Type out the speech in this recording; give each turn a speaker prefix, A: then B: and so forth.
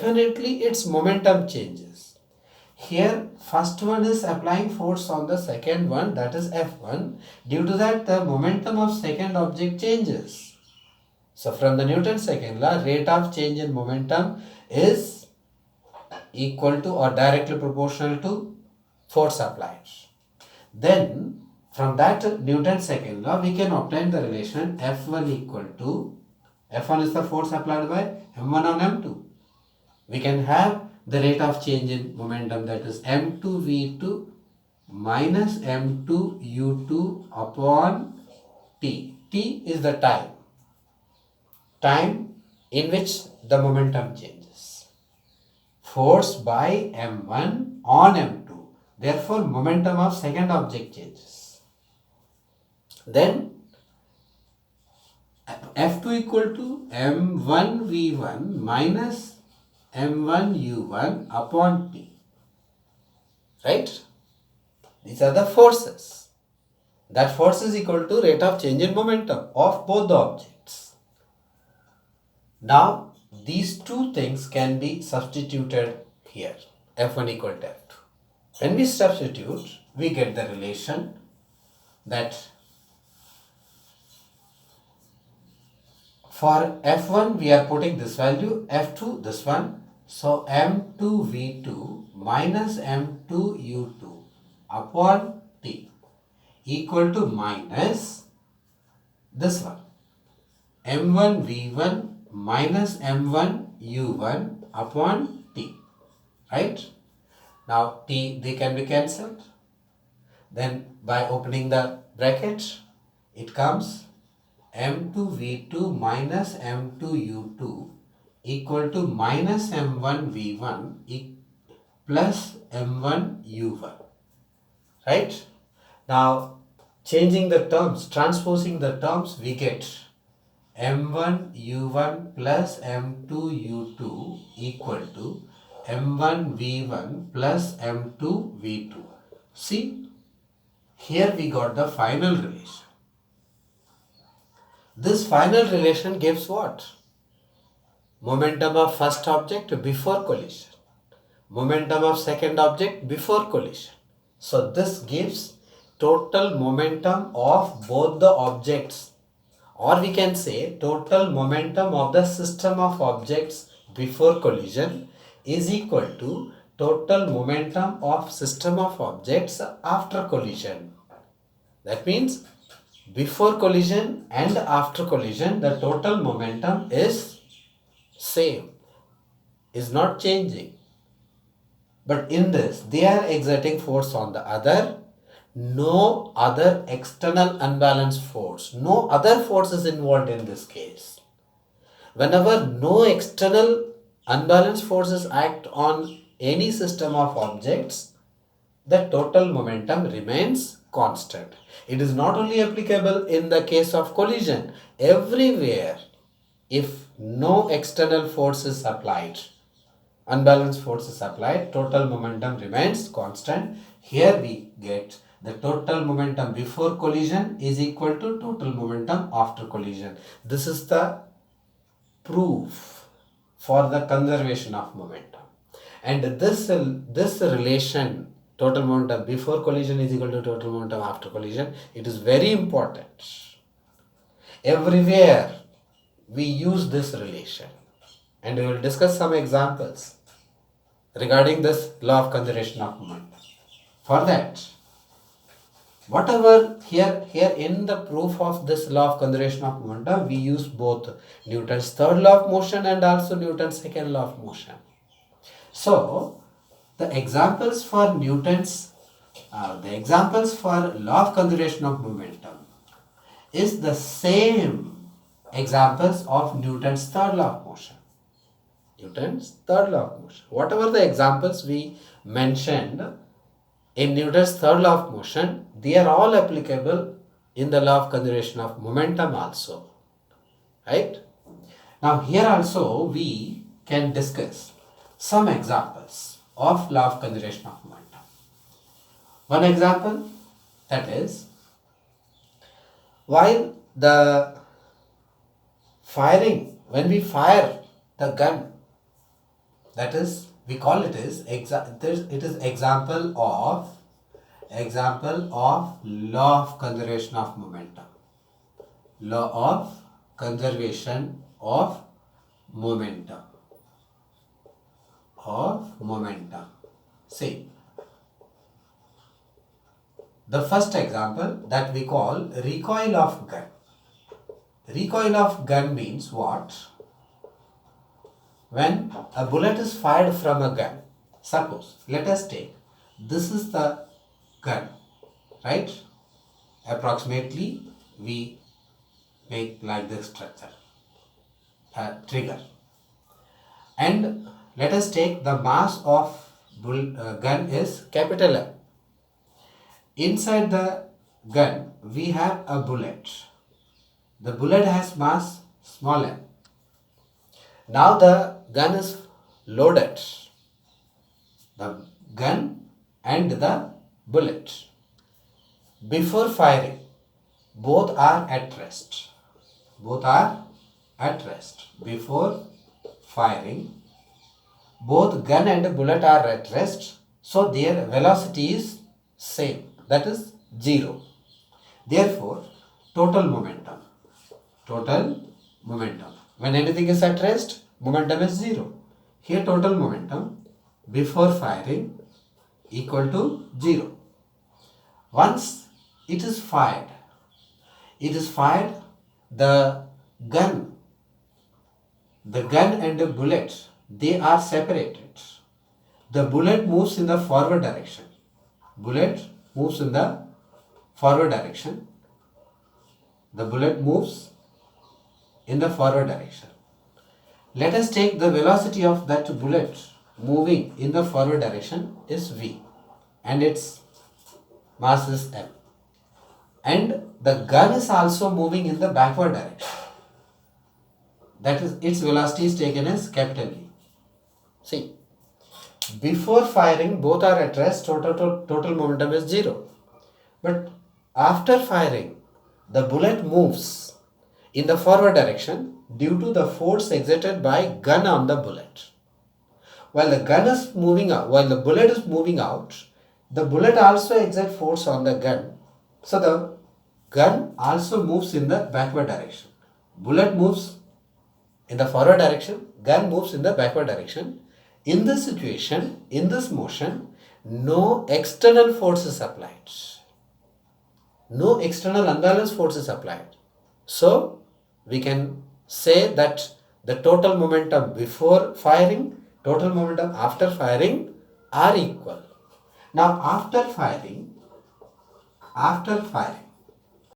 A: definitely its momentum changes. Here, first one is applying force on the second one, that is F1. Due to that, the momentum of second object changes. So, from the Newton's second law, rate of change in momentum is equal to or directly proportional to force applied. Then, from that Newton's second law, we can obtain the relation F1 equal to, F1 is the force applied by M1 on M2. We can have the rate of change in momentum, that is M2V2 minus M2U2 upon T. T is the time in which the momentum changes. Force by M1 on M2. Therefore, momentum of second object changes. Then F2 equal to M1V1 minus M1U1 upon T. Right? These are the forces. That force is equal to rate of change in momentum of both the objects. Now, these two things can be substituted here. F1 equal to F2. When we substitute, we get the relation that for F1 we are putting this value, F2 this one. So M2V2 minus M2U2 upon T equal to minus this one, M1V1 minus M1U1 upon T. Right? Now T, they can be cancelled. Then by opening the bracket, it comes M2V2 minus M2U2 equal to minus M1V1 plus M1U1. Right? Now, changing the terms, transposing the terms, we get M1U1 plus M2U2 equal to M1V1 plus M2V2. See, here we got the final relation. This final relation gives what? Momentum of first object before collision. Momentum of second object before collision. So this gives total momentum of both the objects, or we can say total momentum of the system of objects before collision is equal to total momentum of system of objects after collision. That means before collision and after collision, the total momentum is same, is not changing. But in this, they are exerting force on the other. No other external unbalanced force, no other force is involved in this case. Whenever no external unbalanced forces act on any system of objects, the total momentum remains constant. It is not only applicable in the case of collision. Everywhere, if no external force is applied, unbalanced force is applied, total momentum remains constant. Here we get the total momentum before collision is equal to total momentum after collision. This is the proof for the conservation of momentum. And this relation, total momentum before collision is equal to total momentum after collision, it is very important. Everywhere we use this relation, and we will discuss some examples regarding this law of conservation of momentum. For that, whatever here in the proof of this law of conservation of momentum, we use both Newton's third law of motion and also Newton's second law of motion. So, the examples for law of conservation of momentum is the same examples of Newton's third law of motion. Newton's third law of motion. Whatever the examples we mentioned in Newton's third law of motion, they are all applicable in the law of conservation of momentum also. Right? Now here also we can discuss some examples of law of conservation of momentum. One example, that is, while the firing, when we fire the gun, That is, we call it as it is example of law of conservation of momentum. Law of conservation of momentum. See, the first example that we call recoil of gun. Recoil of gun means what? When a bullet is fired from a gun, suppose, let us take, this is the gun, right? Approximately, we make like this structure, a trigger. And let us take the mass of gun is capital M. Inside the gun, we have a bullet. The bullet has mass small m. Now the gun is loaded. The gun and the bullet. Before firing, both are at rest. Before firing, both gun and bullet are at rest. So their velocity is same. That is 0. Therefore, total momentum. When anything is at rest, momentum is 0. Here total momentum before firing equal to 0. Once it is fired, the gun and the bullet, they are separated. The bullet moves in the forward direction. The bullet moves in the forward direction. Let us take the velocity of that bullet moving in the forward direction is v and its mass is m. And the gun is also moving in the backward direction. That is, its velocity is taken as capital V. See, before firing, both are at rest, total momentum is 0. But after firing, the bullet moves in the forward direction due to the force exerted by gun on the bullet. While the bullet is moving out, the bullet also exerts force on the gun. So the gun also moves in the backward direction. Bullet moves in the forward direction, gun moves in the backward direction. In this situation, in this motion, no external force is applied. No external unbalanced force is applied. So, we can say that the total momentum before firing, total momentum after firing are equal. Now, after firing,